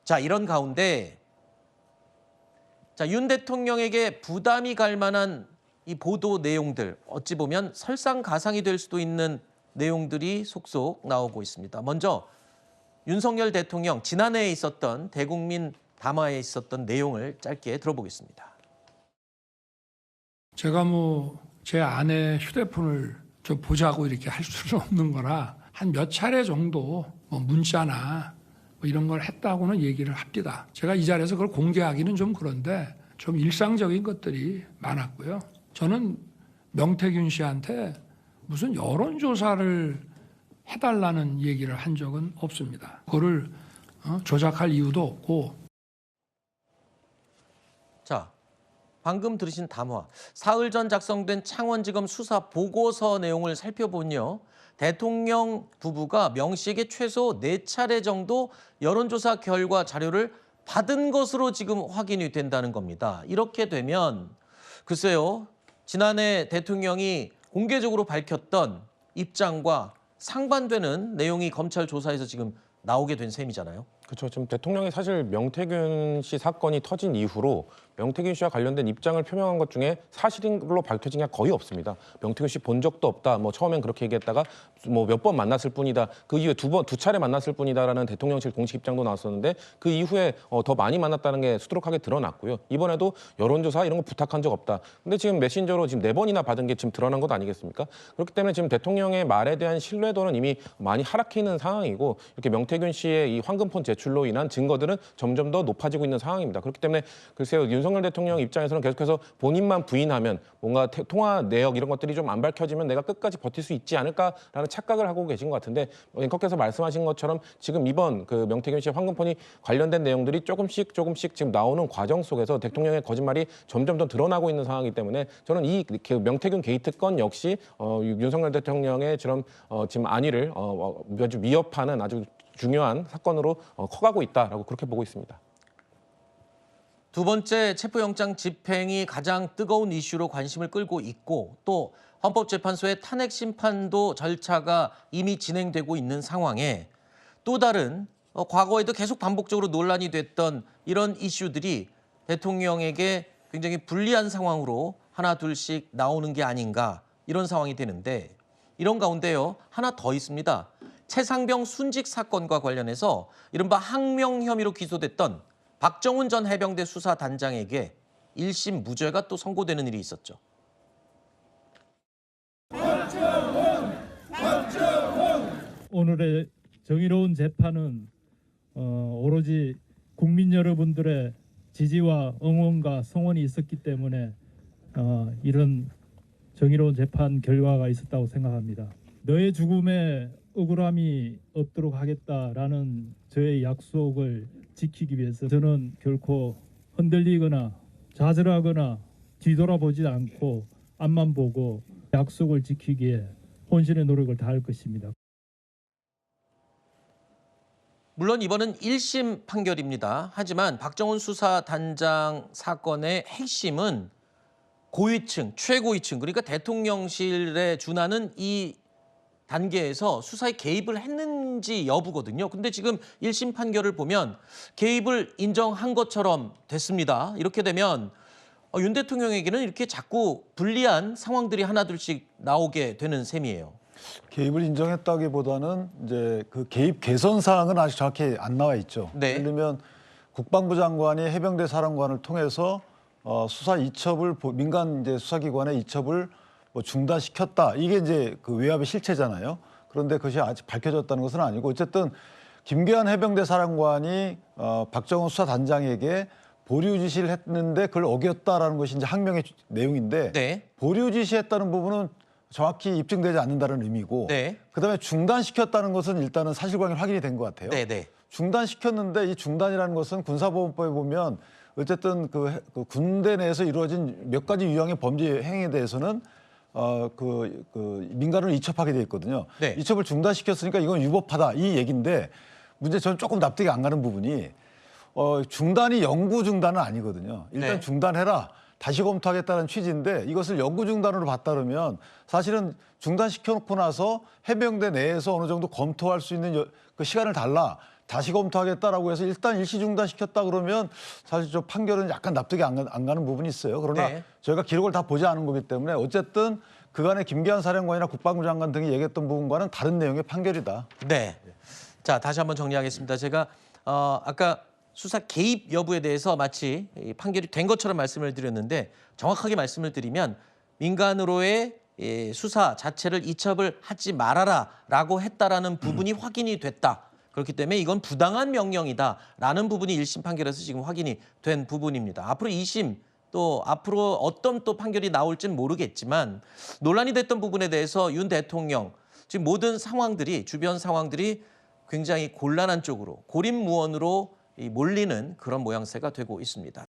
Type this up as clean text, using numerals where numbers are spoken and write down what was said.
자, 이런 가운데 윤 대통령에게 부담이 갈 만한 이 보도 내용들, 어찌 보면 설상가상이 될 수도 있는 내용들이 속속 나오고 있습니다. 먼저 윤석열 대통령 지난해에 있었던 대국민 담화에 있었던 내용을 짧게 들어보겠습니다. 제가 제 아내 휴대폰을 좀 보자고 이렇게 할 수는 없는 거라 한 몇 차례 정도 문자나 이런 걸 했다고는 얘기를 합니다. 제가 이 자리에서 그걸 공개하기는 좀 그런데 좀 일상적인 것들이 많았고요. 저는 명태균 씨한테 무슨 여론조사를 해달라는 얘기를 한 적은 없습니다. 그거를 조작할 이유도 없고. 자, 방금 들으신 담화, 사흘 전 작성된 창원지검 수사 보고서 내용을 살펴보면요. 대통령 부부가 명 씨에게 최소 4차례 정도 여론조사 결과 자료를 받은 것으로 지금 확인이 된다는 겁니다. 이렇게 되면 글쎄요, 지난해 대통령이 공개적으로 밝혔던 입장과 상반되는 내용이 검찰 조사에서 지금 나오게 된 셈이잖아요. 그렇죠. 지금 대통령이 사실 명태균 씨 사건이 터진 이후로 명태균 씨와 관련된 입장을 표명한 것 중에 사실로 밝혀진 게 거의 없습니다. 명태균 씨 본 적도 없다. 처음엔 그렇게 얘기했다가 몇 번 만났을 뿐이다. 그 이후에 두 차례 만났을 뿐이다라는 대통령실 공식 입장도 나왔었는데 그 이후에 더 많이 만났다는 게 수두룩하게 드러났고요. 이번에도 여론조사 이런 거 부탁한 적 없다. 근데 지금 메신저로 지금 4번이나 받은 게 지금 드러난 것 아니겠습니까? 그렇기 때문에 지금 대통령의 말에 대한 신뢰도는 이미 많이 하락해 있는 상황이고 이렇게 명태균 씨의 이 황금폰 제출로 인한 증거들은 점점 더 높아지고 있는 상황입니다. 그렇기 때문에 글쎄요, 윤석열 대통령 입장에서는 계속해서 본인만 부인하면 뭔가 통화 내역 이런 것들이 좀 안 밝혀지면 내가 끝까지 버틸 수 있지 않을까라는 착각을 하고 계신 것 같은데 앵커께서 말씀하신 것처럼 지금 이번 그 명태균 씨의 황금폰이 관련된 내용들이 조금씩 지금 나오는 과정 속에서 대통령의 거짓말이 점점 더 드러나고 있는 상황이기 때문에 저는 이 명태균 게이트 건 역시 윤석열 대통령의 지금 안위를 아주 위협하는 아주 중요한 사건으로 커가고 있다라고 그렇게 보고 있습니다. 두 번째 체포영장 집행이 가장 뜨거운 이슈로 관심을 끌고 있고 또 헌법재판소의 탄핵 심판도 절차가 이미 진행되고 있는 상황에 또 다른 과거에도 계속 반복적으로 논란이 됐던 이런 이슈들이 대통령에게 굉장히 불리한 상황으로 하나 둘씩 나오는 게 아닌가 이런 상황이 되는데 이런 가운데요 하나 더 있습니다. 최상병 순직 사건과 관련해서 이른바 항명 혐의로 기소됐던 박정훈 전 해병대 수사단장에게 1심 무죄가 또 선고되는 일이 있었죠. 오늘의 정의로운 재판은 오로지 국민 여러분들의 지지와 응원과 성원이 있었기 때문에 이런 정의로운 재판 결과가 있었다고 생각합니다. 너의 죽음에 억울함이 없도록 하겠다라는 저의 약속을 지키기 위해서 저는 결코 흔들리거나 좌절하거나 뒤돌아보지 않고 앞만 보고 약속을 지키기에 혼신의 노력을 다할 것입니다. 물론 이번은 1심 판결입니다. 하지만 박정훈 수사단장 사건의 핵심은 고위층, 최고위층, 그러니까 대통령실에 준하는 이 단계에서 수사에 개입을 했는지 여부거든요. 근데 지금 1심 판결을 보면 개입을 인정한 것처럼 됐습니다. 이렇게 되면 윤 대통령에게는 이렇게 자꾸 불리한 상황들이 하나둘씩 나오게 되는 셈이에요. 개입을 인정했다기보다는 이제 그 개입 개선 사항은 아직 정확히 안 나와 있죠. 네. 예를 들면 국방부 장관이 해병대 사령관을 통해서 수사 이첩을 민간 이제 수사기관의 이첩을 중단시켰다. 이게 이제 그 외압의 실체잖아요. 그런데 그것이 아직 밝혀졌다는 것은 아니고 어쨌든 김계한 해병대 사령관이 박정훈 수사단장에게 보류 지시를 했는데 그걸 어겼다라는 것이 이제 항명의 내용인데 네. 보류 지시했다는 부분은 정확히 입증되지 않는다는 의미고 네. 그다음에 중단시켰다는 것은 일단은 사실관계 확인이 된 것 같아요. 네, 네. 중단시켰는데 이 중단이라는 것은 군사보건법에 보면 어쨌든 그 군대 내에서 이루어진 몇 가지 유형의 범죄 행위에 대해서는 민간을 이첩하게 돼 있거든요. 네. 이첩을 중단시켰으니까 이건 위법하다 이 얘기인데 문제 저는 조금 납득이 안 가는 부분이 중단이 영구 중단은 아니거든요. 일단 네. 중단해라. 다시 검토하겠다는 취지인데 이것을 영구 중단으로 봤다 그러면 사실은 중단시켜놓고 나서 해병대 내에서 어느 정도 검토할 수 있는 그 시간을 달라. 다시 검토하겠다라고 해서 일단 일시 중단시켰다 그러면 사실 저 판결은 약간 납득이 안 가는 부분이 있어요. 그러나 네. 저희가 기록을 다 보지 않은 거기 때문에 어쨌든 그간에 김기한 사령관이나 국방부 장관 등이 얘기했던 부분과는 다른 내용의 판결이다. 네. 자, 다시 한번 정리하겠습니다. 제가 아까 수사 개입 여부에 대해서 마치 이 판결이 된 것처럼 말씀을 드렸는데 정확하게 말씀을 드리면 민간으로의 수사 자체를 이첩을 하지 말아라라고 했다라는 부분이 확인이 됐다. 그렇기 때문에 이건 부당한 명령이다라는 부분이 1심 판결에서 지금 확인이 된 부분입니다. 앞으로 2심 또 앞으로 어떤 또 판결이 나올지는 모르겠지만 논란이 됐던 부분에 대해서 윤 대통령 지금 모든 상황들이 주변 상황들이 굉장히 곤란한 쪽으로 고립무원으로 몰리는 그런 모양새가 되고 있습니다.